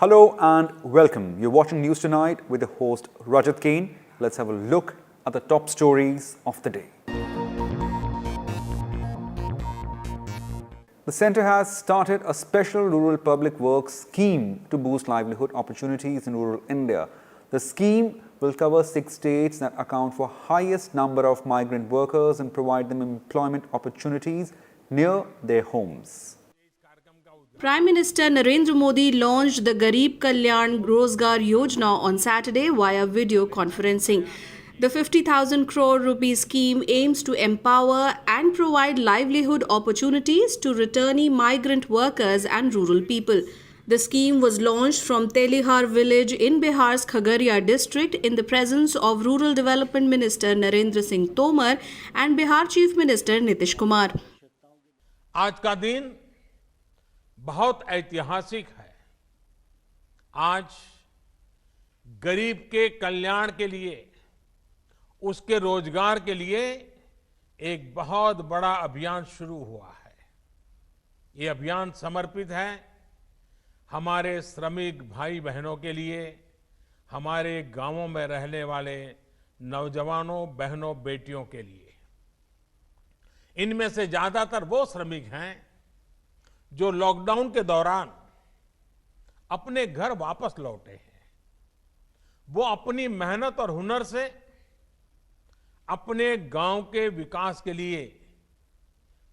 Hello and welcome. You're watching News Tonight with the host Rajya. Let's have a look at the top stories of the day. The centre has started a special rural public works scheme to boost livelihood opportunities in rural India. The scheme will cover 6 states that account for highest number of migrant workers and provide them employment opportunities near their homes. Prime Minister Narendra Modi launched the Garib Kalyan Rozgar Yojana on Saturday via video conferencing. The 50,000 crore rupee scheme aims to empower and provide livelihood opportunities to returnee migrant workers and rural people. The scheme was launched from Telihar village in Bihar's Khagaria district in the presence of Rural Development Minister Narendra Singh Tomar and Bihar Chief Minister Nitish Kumar. आज का दिन बहुत ऐतिहासिक है। आज गरीब के कल्याण के लिए, उसके रोजगार के लिए एक बहुत बड़ा अभियान शुरू हुआ है। ये अभियान समर्पित है हमारे श्रमिक भाई बहनों के लिए, हमारे गांवों में रहने वाले नौजवानों, बहनों, बेटियों के लिए। इनमें से ज्यादातर वो श्रमिक हैं जो लॉकडाउन के दौरान अपने घर वापस लौटे हैं। वो अपनी मेहनत और हुनर से अपने गांव के विकास के लिए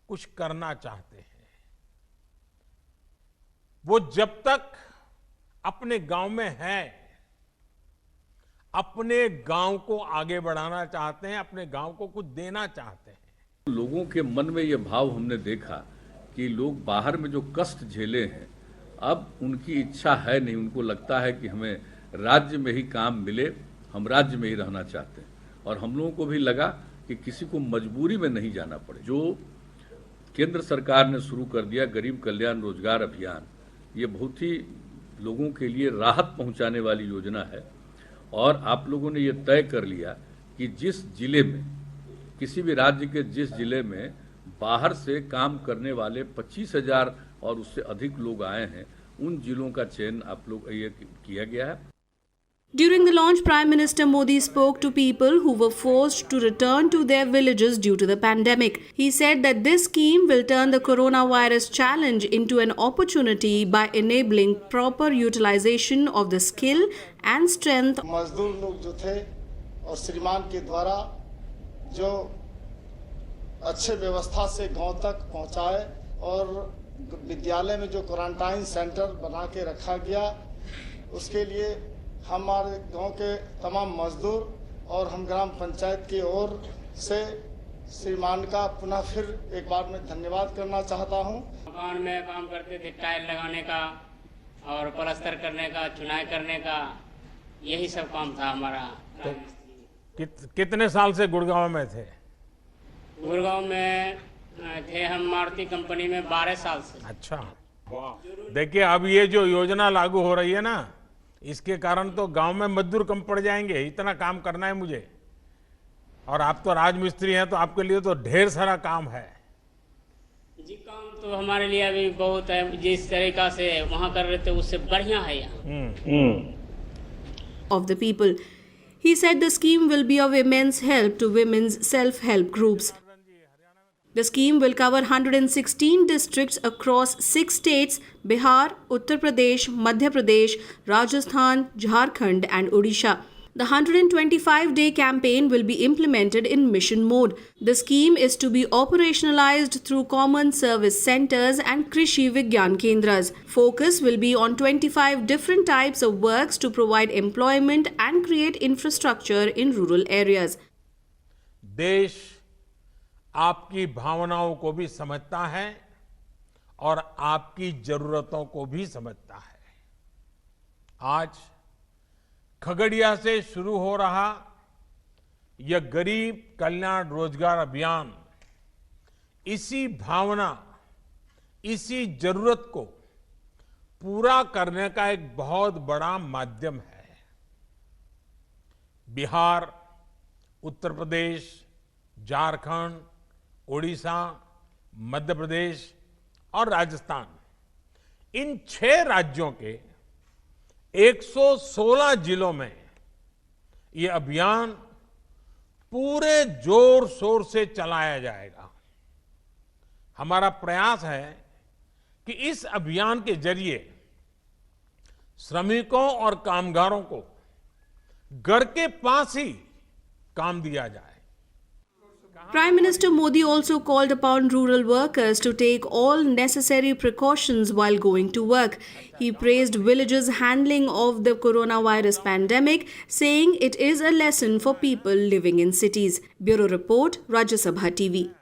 कुछ करना चाहते हैं। वो जब तक अपने गांव में है, अपने गांव को आगे बढ़ाना चाहते हैं, अपने गांव को कुछ देना चाहते हैं। लोगों के मन में ये भाव हमने देखा कि लोग बाहर में जो कष्ट झेले हैं, अब उनकी इच्छा है नहीं, उनको लगता है कि हमें राज्य में ही काम मिले, हम राज्य में ही रहना चाहते हैं। और हम लोगों को भी लगा कि किसी को मजबूरी में नहीं जाना पड़े। जो केंद्र सरकार ने शुरू कर दिया गरीब कल्याण रोजगार अभियान, ये बहुत ही लोगों के लिए राहत पहुंचाने वाली योजना है। और आप लोगों ने ये तय कर लिया कि जिस जिले में, किसी भी राज्य के जिस जिले में बाहर से काम करने वाले 25,000 और उससे अधिक लोग आए हैं, उन जिलों का चयन आप लोग ये किया गया है। During the launch, Prime Minister Modi spoke to people who were forced to return to their villages due to the pandemic. He said that this scheme will turn the coronavirus challenge into an opportunity by enabling proper utilization of the skill and strength. मजदूर लोग जो थे और श्रीमान के द्वारा जो अच्छे व्यवस्था से गांव तक पहुंचाए और विद्यालय में जो क्वारंटाइन सेंटर बना के रखा गया, उसके लिए हमारे गांव के तमाम मजदूर और हम ग्राम पंचायत की ओर से श्रीमान का पुनः फिर एक बार मैं धन्यवाद करना चाहता हूं। मकान में काम करते थे, टाइल लगाने का और प्लास्टर करने का, चुनाई करने का, यही सब काम था हमारा। तो कितने साल से गुड़गांव में थे? गुड़गांव में थे हम मारुति कंपनी में 12 साल से। अच्छा, देखिए अब ये जो योजना लागू हो रही है ना, इसके कारण तो गांव में मजदूर कम पड़ जाएंगे। इतना काम करना है मुझे, और आप तो राजमिस्त्री हैं, तो आपके लिए तो ढेर सारा काम है। जी, काम तो हमारे लिए अभी बहुत है। जिस तरीका से वहाँ कर रहे थे उससे बढ़िया है यहाँ। Of the people. He said the scheme will be of immense help to women's self-help groups. The scheme will cover 116 districts across 6 states: Bihar, Uttar Pradesh, Madhya Pradesh, Rajasthan, Jharkhand and Odisha. The 125-day campaign will be implemented in mission mode. The scheme is to be operationalized through common service centers and Krishi Vigyan Kendras. Focus will be on 25 different types of works to provide employment and create infrastructure in rural areas. देश आपकी भावनाओं को भी समझता है और आपकी जरूरतों को भी समझता है। आज खगड़िया से शुरू हो रहा यह गरीब कल्याण रोजगार अभियान इसी भावना, इसी जरूरत को पूरा करने का एक बहुत बड़ा माध्यम है। बिहार, उत्तर प्रदेश, झारखंड, ओडिशा, मध्य प्रदेश और राजस्थान, इन 6 राज्यों के 116 जिलों में ये अभियान पूरे जोर शोर से चलाया जाएगा। हमारा प्रयास है कि इस अभियान के जरिए श्रमिकों और कामगारों को घर के पास ही काम दिया जाए। Prime Minister Modi also called upon rural workers to take all necessary precautions while going to work. He praised villages' handling of the coronavirus pandemic, saying it is a lesson for people living in cities. Bureau Report, Rajya Sabha TV.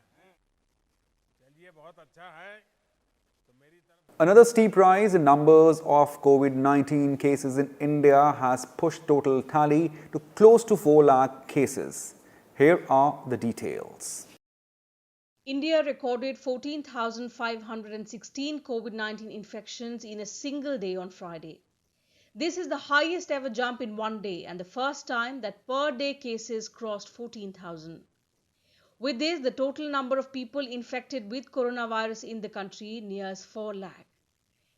Another steep rise in numbers of COVID-19 cases in India has pushed total tally to close to 4 lakh cases. Here are the details. India recorded 14,516 COVID-19 infections in a single day on Friday. This is the highest ever jump in one day and the first time that per day cases crossed 14,000. With this, the total number of people infected with coronavirus in the country nears 4 lakh.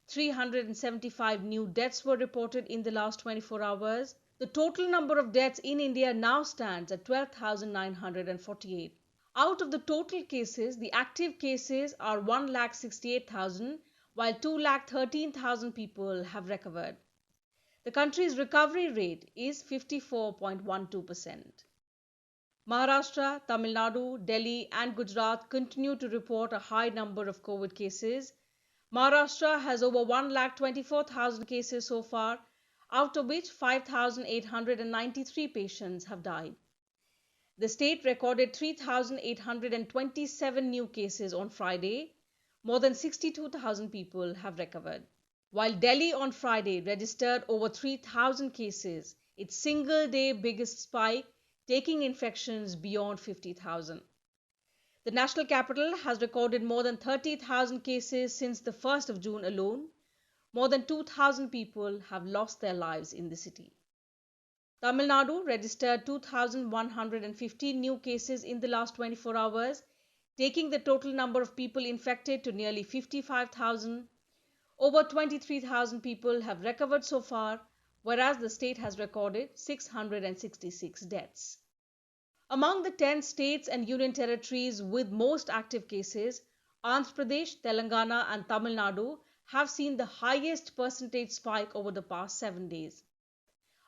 375 new deaths were reported in the last 24 hours. The total number of deaths in India now stands at 12,948. Out of the total cases, the active cases are 1,68,000, while 2,13,000 people have recovered. The country's recovery rate is 54.12%. Maharashtra, Tamil Nadu, Delhi and Gujarat continue to report a high number of COVID cases. Maharashtra has over 1,24,000 cases so far, out of which 5,893 patients have died. The state recorded 3,827 new cases on Friday. More than 62,000 people have recovered. While Delhi on Friday registered over 3,000 cases, its single-day biggest spike, taking infections beyond 50,000. The national capital has recorded more than 30,000 cases since the 1st of June alone. More than 2,000 people have lost their lives in the city. Tamil Nadu registered 2,115 new cases in the last 24 hours, taking the total number of people infected to nearly 55,000. Over 23,000 people have recovered so far, whereas the state has recorded 666 deaths. Among the 10 states and union territories with most active cases, Andhra Pradesh, Telangana and Tamil Nadu have seen the highest percentage spike over the past 7 days.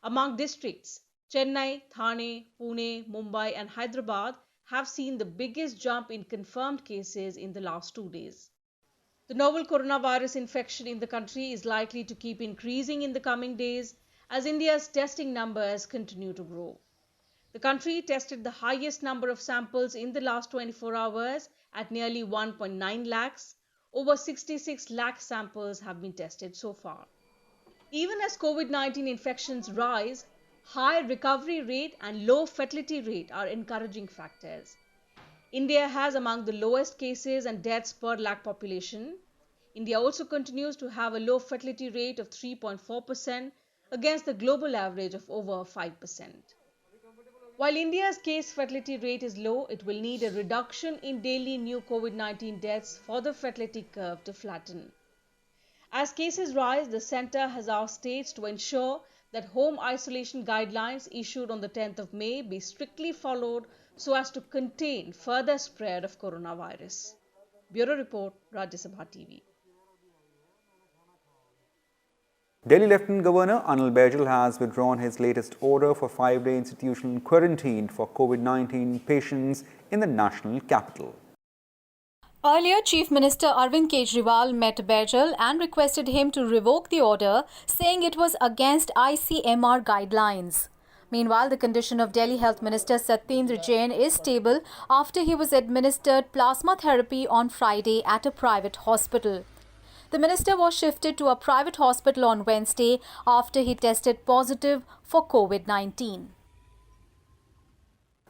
Among districts, Chennai, Thane, Pune, Mumbai and Hyderabad have seen the biggest jump in confirmed cases in the last 2 days. The novel coronavirus infection in the country is likely to keep increasing in the coming days as India's testing numbers continue to grow. The country tested the highest number of samples in the last 24 hours at nearly 1.9 lakhs. Over 66 lakh samples have been tested so far. Even as COVID-19 infections rise, high recovery rate and low fatality rate are encouraging factors. India has among the lowest cases and deaths per lakh population. India also continues to have a low fatality rate of 3.4% against the global average of over 5%. While India's case fatality rate is low, it will need a reduction in daily new COVID-19 deaths for the fatality curve to flatten. As cases rise, the centre has asked states to ensure that home isolation guidelines issued on the 10th of May be strictly followed so as to contain further spread of coronavirus. Bureau Report, Rajya Sabha TV. Delhi Lieutenant Governor Anil Baijal has withdrawn his latest order for 5-day institutional quarantine for COVID-19 patients in the national capital. Earlier, Chief Minister Arvind Kejriwal met Baijal and requested him to revoke the order, saying it was against ICMR guidelines. Meanwhile, the condition of Delhi Health Minister Satyendra Jain is stable after he was administered plasma therapy on Friday at a private hospital. The minister was shifted to a private hospital on Wednesday after he tested positive for COVID-19.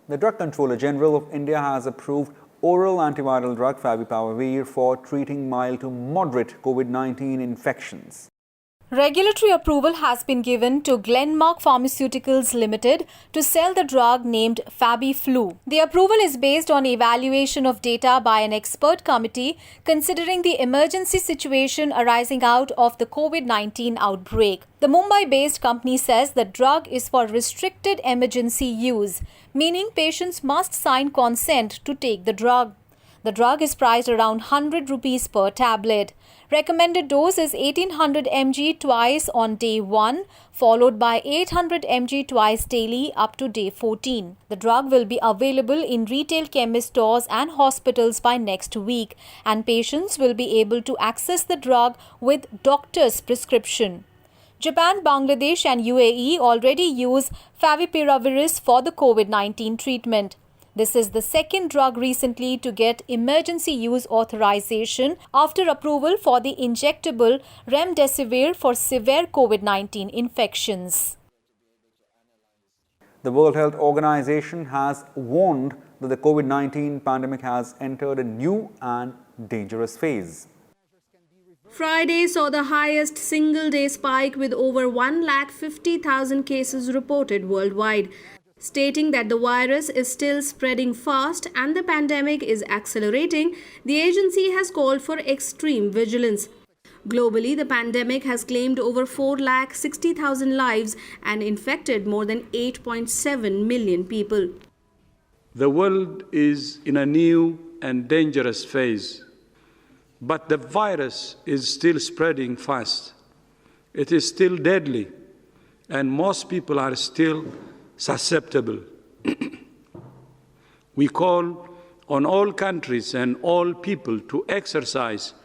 The Drug Controller General of India has approved oral antiviral drug Favipiravir for treating mild to moderate COVID-19 infections. Regulatory approval has been given to Glenmark Pharmaceuticals Limited to sell the drug named FabiFlu. The approval is based on evaluation of data by an expert committee considering the emergency situation arising out of the COVID-19 outbreak. The Mumbai-based company says the drug is for restricted emergency use, meaning patients must sign consent to take the drug. The drug is priced around 100 rupees per tablet. Recommended dose is 1800 mg twice on day 1, followed by 800 mg twice daily up to day 14. The drug will be available in retail chemist stores and hospitals by next week, and patients will be able to access the drug with doctor's prescription. Japan, Bangladesh and UAE already use favipiravir for the COVID-19 treatment. This is the second drug recently to get emergency use authorization after approval for the injectable remdesivir for severe COVID-19 infections. The World Health Organization has warned that the COVID-19 pandemic has entered a new and dangerous phase. Friday saw the highest single-day spike with over 150,000 cases reported worldwide. Stating that the virus is still spreading fast and the pandemic is accelerating, the agency has called for extreme vigilance. Globally, the pandemic has claimed over 460,000 lives and infected more than 8.7 million people. The world is in a new and dangerous phase, but the virus is still spreading fast. It is still deadly, and most people are still susceptible. We call on all countries and all people to exercise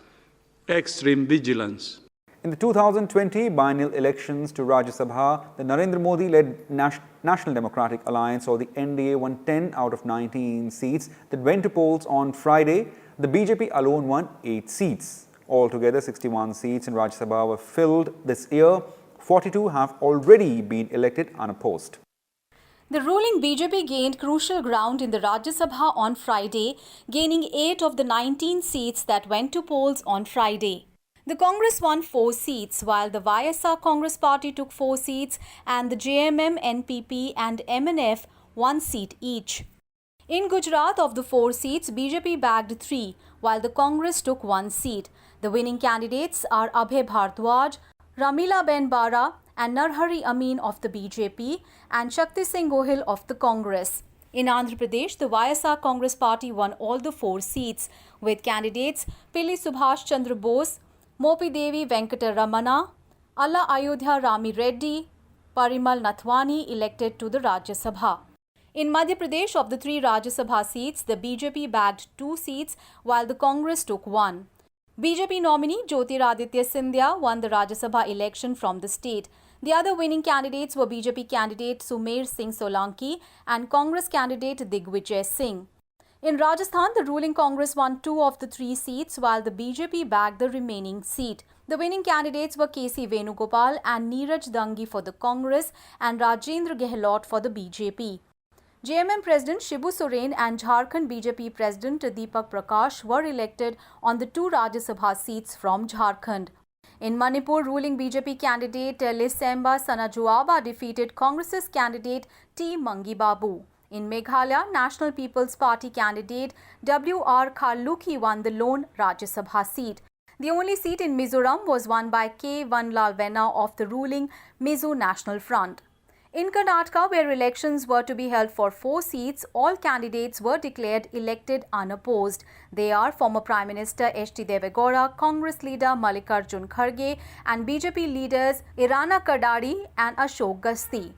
extreme vigilance. In the 2020 biennial elections to Rajya Sabha, the Narendra Modi-led National Democratic Alliance, or the NDA, won 10 out of 19 seats that went to polls on Friday. The BJP alone won 8 seats. Altogether, 61 seats in Rajya Sabha were filled this year. 42 have already been elected unopposed. The ruling BJP gained crucial ground in the Rajya Sabha on Friday, gaining 8 of the 19 seats that went to polls on Friday. The Congress won 4 seats, while the YSR Congress Party took 4 seats and the JMM, NPP and MNF 1 seat each. In Gujarat, of the 4 seats, BJP bagged 3, while the Congress took 1 seat. The winning candidates are Abhay Bhardwaj, Ramila Ben Bara and Narhari Amin of the BJP and Shakti Singh Gohil of the Congress. In Andhra Pradesh, the YSR Congress Party won all the 4 seats, with candidates Pilli Subhash Chandra Bose, Mopi Devi Venkata Ramana, Alla Ayodhya Rami Reddy, Parimal Nathwani elected to the Rajya Sabha. In Madhya Pradesh, of the 3 Rajya Sabha seats, the BJP bagged 2 seats while the Congress took 1. BJP nominee Jyotiraditya Scindia won the Rajya Sabha election from the state. The other winning candidates were BJP candidate Sumer Singh Solanki and Congress candidate Digvijay Singh. In Rajasthan, the ruling Congress won 2 of the 3 seats while the BJP bagged the remaining seat. The winning candidates were KC Venugopal and Neeraj Dangi for the Congress and Rajendra Gehlot for the BJP. JMM President Shibu Soren and Jharkhand BJP President Deepak Prakash were elected on the 2 Rajya Sabha seats from Jharkhand. In Manipur, ruling BJP candidate Lesemba Sanajuaba defeated Congress's candidate T. Mangi Babu. In Meghalaya, National People's Party candidate W.R. Kharluki won the lone Rajya Sabha seat. The only seat in Mizoram was won by K. Vanlal Vena of the ruling Mizo National Front. In Karnataka, where elections were to be held for 4 seats, all candidates were declared elected unopposed. They are former Prime Minister H.D. Devegowda, Congress leader Mallikarjun Kharge and BJP leaders Irana Kadari and Ashok Gasti.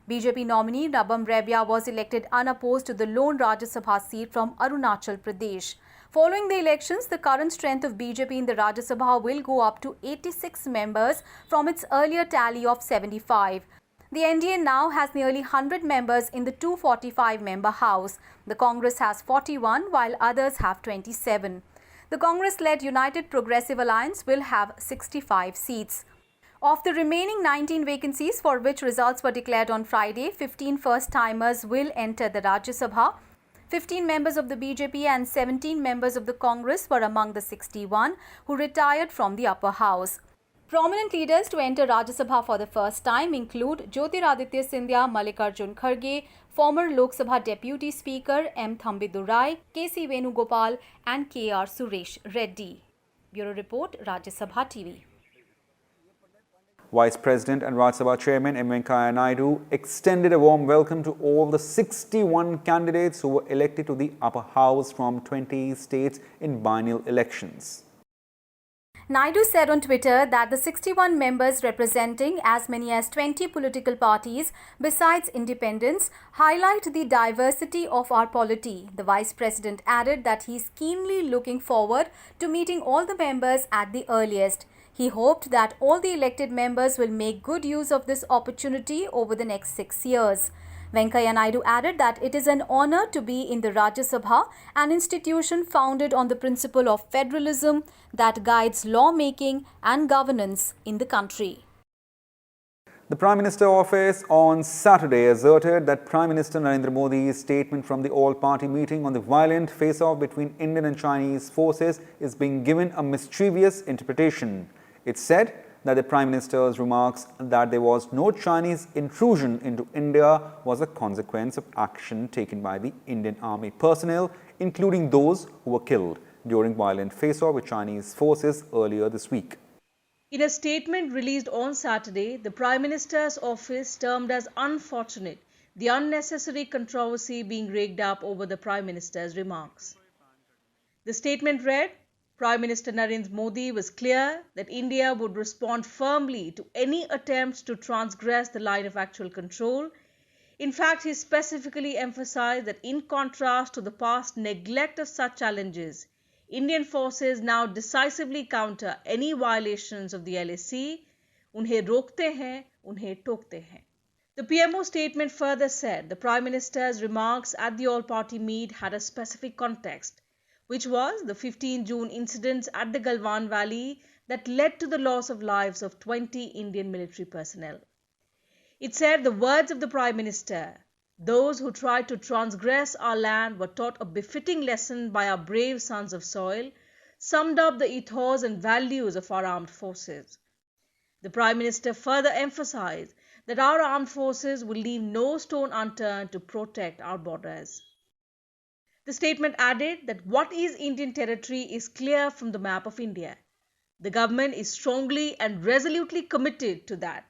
BJP nominee Nabam Rebia was elected unopposed to the lone Rajya Sabha seat from Arunachal Pradesh. Following the elections, the current strength of BJP in the Rajya Sabha will go up to 86 members from its earlier tally of 75. The NDA now has nearly 100 members in the 245-member House. The Congress has 41, while others have 27. The Congress-led United Progressive Alliance will have 65 seats. Of the remaining 19 vacancies for which results were declared on Friday, 15 first-timers will enter the Rajya Sabha. 15 members of the BJP and 17 members of the Congress were among the 61 who retired from the upper house. Prominent leaders to enter Rajya Sabha for the first time include Jyotiraditya Scindia, Mallikarjun Kharge, former Lok Sabha Deputy Speaker M. Thambidurai, K.C. Venugopal and K.R. Suresh Reddy. Bureau Report, Rajya Sabha TV. Vice President and Rajya Sabha Chairman M. Venkaiah Naidu extended a warm welcome to all the 61 candidates who were elected to the upper house from 20 states in biennial elections. Naidu said on Twitter that the 61 members representing as many as 20 political parties besides independents highlight the diversity of our polity. The Vice President added that he is keenly looking forward to meeting all the members at the earliest. He hoped that all the elected members will make good use of this opportunity over the next 6 years. Venkaiah Naidu added that it is an honor to be in the Rajya Sabha, an institution founded on the principle of federalism that guides lawmaking and governance in the country. The Prime Minister office on Saturday asserted that Prime Minister Narendra Modi's statement from the all-party meeting on the violent face-off between Indian and Chinese forces is being given a mischievous interpretation. It said that the Prime Minister's remarks that there was no Chinese intrusion into India was a consequence of action taken by the Indian Army personnel, including those who were killed during violent face-off with Chinese forces earlier this week. In a statement released on Saturday, the Prime Minister's office termed as unfortunate the unnecessary controversy being raked up over the Prime Minister's remarks. The statement read, Prime Minister Narendra Modi was clear that India would respond firmly to any attempts to transgress the line of actual control. In fact, he specifically emphasized that in contrast to the past neglect of such challenges, Indian forces now decisively counter any violations of the LAC. Unhe rokte hain, unhe tokte hain. The PMO statement further said the Prime Minister's remarks at the all-party meet had a specific context, which was the 15 June incidents at the Galwan Valley that led to the loss of lives of 20 Indian military personnel. It said the words of the Prime Minister, those who tried to transgress our land were taught a befitting lesson by our brave sons of soil, summed up the ethos and values of our armed forces. The Prime Minister further emphasized that our armed forces will leave no stone unturned to protect our borders. The statement added that what is Indian territory is clear from the map of India. The government is strongly and resolutely committed to that.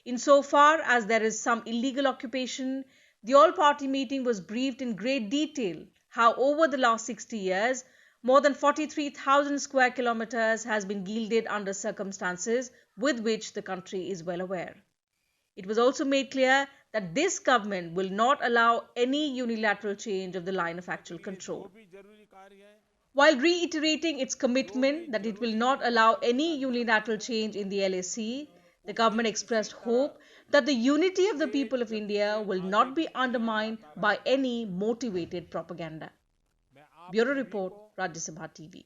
Insofar as there is some illegal occupation, the all-party meeting was briefed in great detail how over the last 60 years, more than 43,000 square kilometers has been yielded under circumstances with which the country is well aware. It was also made clear that this government will not allow any unilateral change of the line of actual control. While reiterating its commitment that it will not allow any unilateral change in the LAC, the government expressed hope that the unity of the people of India will not be undermined by any motivated propaganda. Bureau Report, Rajya Sabha TV.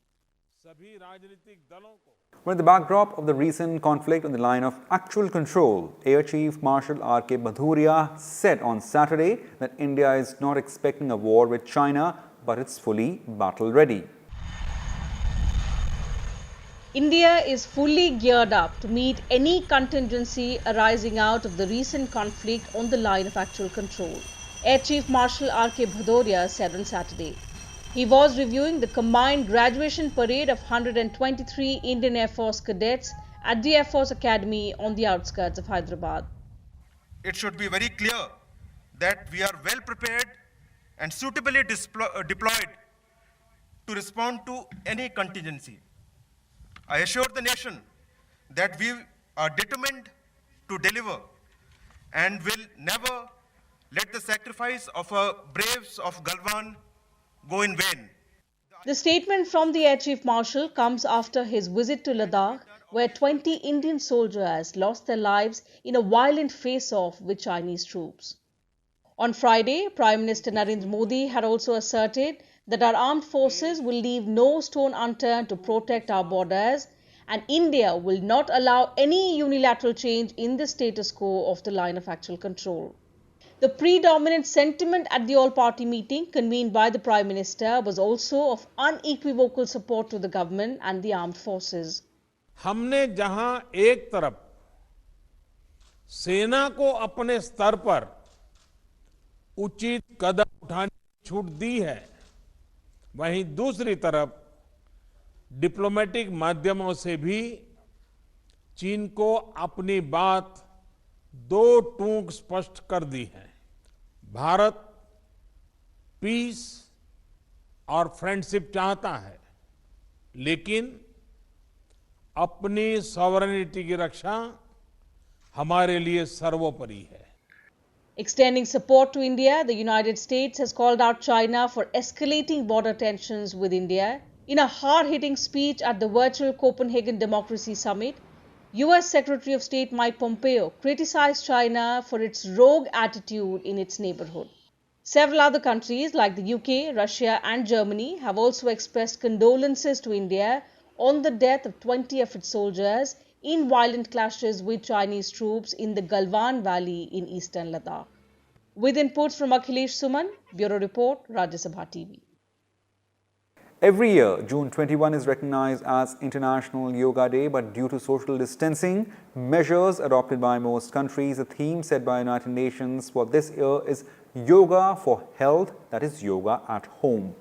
Well, in the backdrop of the recent conflict on the line of actual control, Air Chief Marshal R.K. Bhaduria said on Saturday that India is not expecting a war with China, but it's fully battle-ready. India is fully geared up to meet any contingency arising out of the recent conflict on the line of actual control, Air Chief Marshal R.K. Bhaduria said on Saturday. He was reviewing the combined graduation parade of 123 Indian Air Force cadets at the Air Force Academy on the outskirts of Hyderabad. It should be very clear that we are well prepared and suitably deployed to respond to any contingency. I assure the nation that we are determined to deliver and will never let the sacrifice of our braves of Galwan go in vain. The statement from the Air Chief Marshal comes after his visit to Ladakh, where 20 Indian soldiers lost their lives in a violent face-off with Chinese troops. On Friday, Prime Minister Narendra Modi had also asserted that our armed forces will leave no stone unturned to protect our borders, and India will not allow any unilateral change in the status quo of the line of actual control. The predominant sentiment at the all-party meeting convened by the Prime Minister was also of unequivocal support to the government and the armed forces. हमने जहां एक तरफ सेना को अपने स्तर पर उचित कदम उठाने की छूट दी है, वहीं दूसरी तरफ डिप्लोमेटिक माध्यमों से भी चीन को अपनी बात दो टूक स्पष्ट कर दी है। भारत पीस और फ्रेंडशिप चाहता है, लेकिन अपनी सॉवरेनिटी की रक्षा हमारे लिए सर्वोपरि है। Extending support to India, the United States has called out China for escalating border tensions with India. In a hard-hitting speech at the virtual Copenhagen Democracy Summit, US Secretary of State Mike Pompeo criticized China for its rogue attitude in its neighborhood. Several other countries like the UK, Russia and Germany have also expressed condolences to India on the death of 20 of its soldiers in violent clashes with Chinese troops in the Galwan Valley in eastern Ladakh. With inputs from Akhilesh Suman, Bureau Report, Rajya Sabha TV. Every year, June 21 is recognized as International Yoga Day, but due to social distancing measures adopted by most countries, the theme set by United Nations for this year is Yoga for Health, that is yoga at home.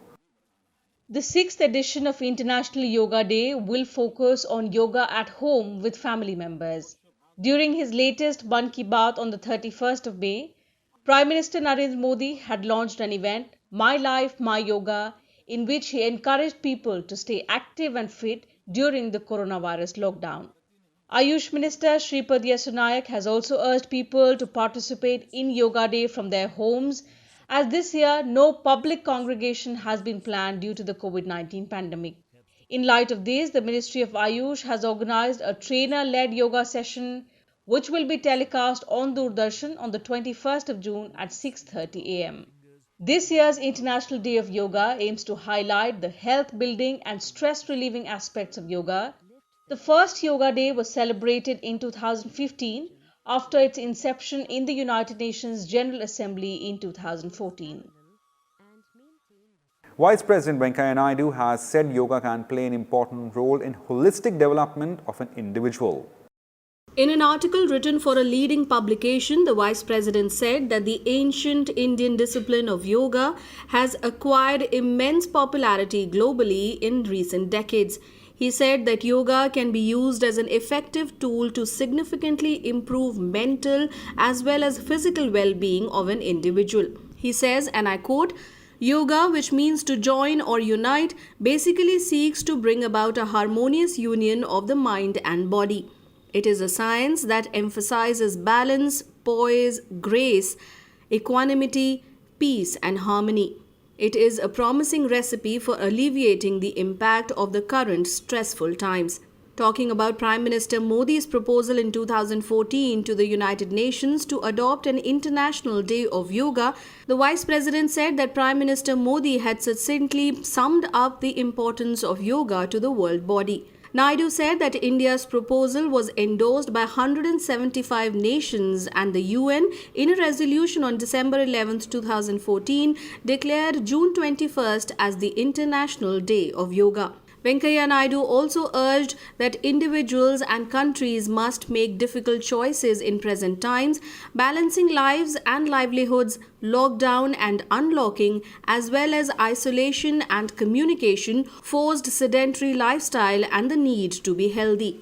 The 6th edition of International Yoga Day will focus on yoga at home with family members. During his latest Mann Ki Baat on the 31st of May, Prime Minister Narendra Modi had launched an event, My Life, My Yoga, in which he encouraged people to stay active and fit during the coronavirus lockdown. Ayush Minister Shripad Yesso Nayak has also urged people to participate in Yoga Day from their homes, as this year no public congregation has been planned due to the COVID-19 pandemic. In light of this, the Ministry of Ayush has organized a trainer-led yoga session which will be telecast on Doordarshan on the 21st of June at 6:30 am. This year's International Day of Yoga aims to highlight the health-building and stress-relieving aspects of yoga. The first Yoga Day was celebrated in 2015 after its inception in the United Nations General Assembly in 2014. Vice President Venkaiah Naidu has said yoga can play an important role in holistic development of an individual. In an article written for a leading publication, the Vice President said that the ancient Indian discipline of yoga has acquired immense popularity globally in recent decades. He said that yoga can be used as an effective tool to significantly improve mental as well as physical well-being of an individual. He says, and I quote, "Yoga, which means to join or unite, basically seeks to bring about a harmonious union of the mind and body. It is a science that emphasizes balance, poise, grace, equanimity, peace and harmony. It is a promising recipe for alleviating the impact of the current stressful times." Talking about Prime Minister Modi's proposal in 2014 to the United Nations to adopt an International Day of Yoga, the Vice President said that Prime Minister Modi had succinctly summed up the importance of yoga to the world body. Naidu said that India's proposal was endorsed by 175 nations, and the UN, in a resolution on December 11, 2014, declared June 21st as the International Day of Yoga. Venkaiah Naidu also urged that individuals and countries must make difficult choices in present times, balancing lives and livelihoods, lockdown and unlocking, as well as isolation and communication, forced sedentary lifestyle and the need to be healthy.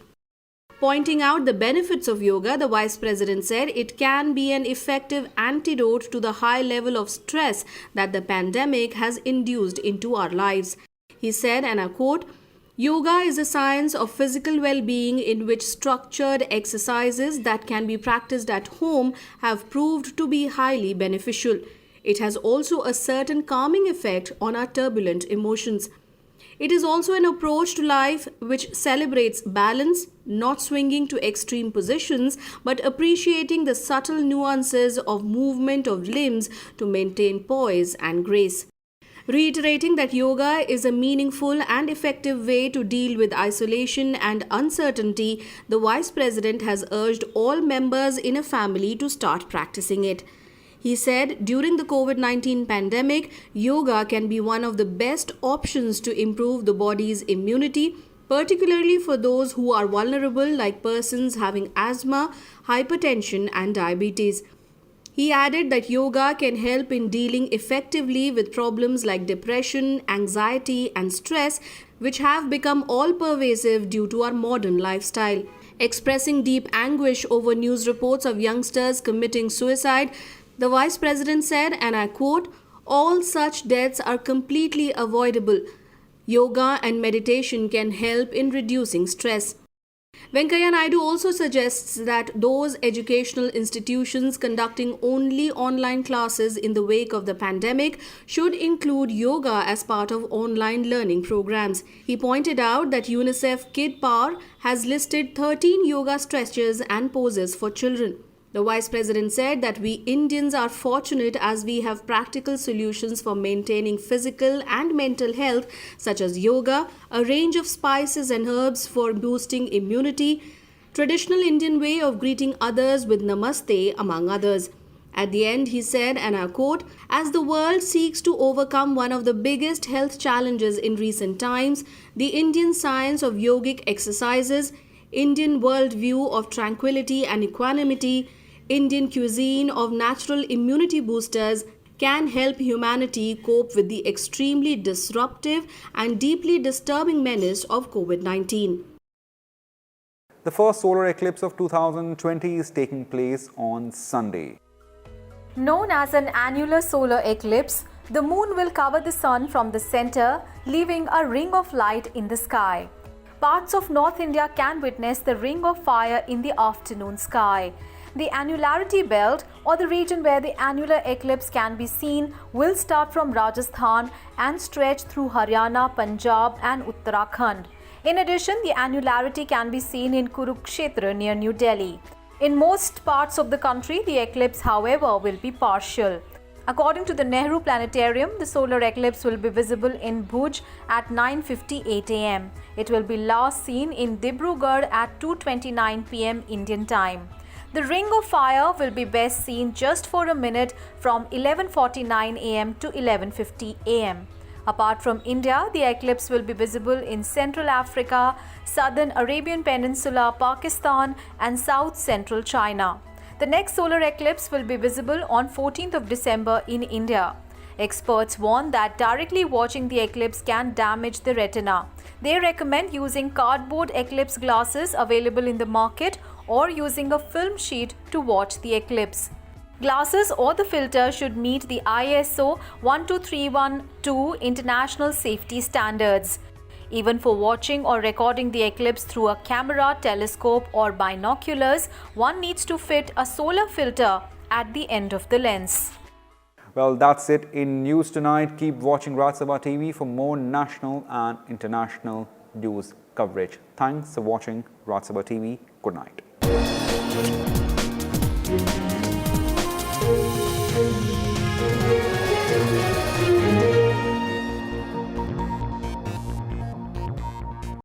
Pointing out the benefits of yoga, the Vice President said it can be an effective antidote to the high level of stress that the pandemic has induced into our lives. He said, and I quote, "Yoga is a science of physical well-being in which structured exercises that can be practiced at home have proved to be highly beneficial. It has also a certain calming effect on our turbulent emotions. It is also an approach to life which celebrates balance, not swinging to extreme positions, but appreciating the subtle nuances of movement of limbs to maintain poise and grace." Reiterating that yoga is a meaningful and effective way to deal with isolation and uncertainty, the Vice President has urged all members in a family to start practicing it. He said, during the COVID-19 pandemic, yoga can be one of the best options to improve the body's immunity, particularly for those who are vulnerable like persons having asthma, hypertension and diabetes. He added that yoga can help in dealing effectively with problems like depression, anxiety and stress, which have become all-pervasive due to our modern lifestyle. Expressing deep anguish over news reports of youngsters committing suicide, the Vice President said, and I quote, "All such deaths are completely avoidable. Yoga and meditation can help in reducing stress." Venkaiah Naidu also suggests that those educational institutions conducting only online classes in the wake of the pandemic should include yoga as part of online learning programs. He pointed out that UNICEF Kid Power has listed 13 yoga stretches and poses for children. The Vice President said that we Indians are fortunate as we have practical solutions for maintaining physical and mental health such as yoga, a range of spices and herbs for boosting immunity, traditional Indian way of greeting others with namaste, among others. At the end, he said, and I quote, "As the world seeks to overcome one of the biggest health challenges in recent times, the Indian science of yogic exercises, Indian worldview of tranquility and equanimity, Indian cuisine of natural immunity boosters can help humanity cope with the extremely disruptive and deeply disturbing menace of COVID-19. The first solar eclipse of 2020 is taking place on Sunday. Known as an annular solar eclipse, the moon will cover the sun from the center, leaving a ring of light in the sky. Parts of North India can witness the ring of fire in the afternoon sky. The annularity belt, or the region where the annular eclipse can be seen, will start from Rajasthan and stretch through Haryana, Punjab and Uttarakhand. In addition, the annularity can be seen in Kurukshetra near New Delhi. In most parts of the country, the eclipse, however, will be partial. According to the Nehru Planetarium, the solar eclipse will be visible in Bhuj at 9:58 am. It will be last seen in Dibrugarh at 2:29 pm Indian time. The ring of fire will be best seen just for a minute from 11:49 am to 11:50 am. Apart from India, the eclipse will be visible in Central Africa, Southern Arabian Peninsula, Pakistan and South Central China. The next solar eclipse will be visible on 14th of December in India. Experts warn that directly watching the eclipse can damage the retina. They recommend using cardboard eclipse glasses available in the market or using a film sheet to watch the eclipse. Glasses or the filter should meet the ISO 12312 international safety standards. Even for watching or recording the eclipse through a camera, telescope or binoculars, one needs to fit a solar filter at the end of the lens. Well, that's it in News Tonight. Keep watching Sabha TV for more national and international news coverage. Thanks for watching Sabha TV. Good night.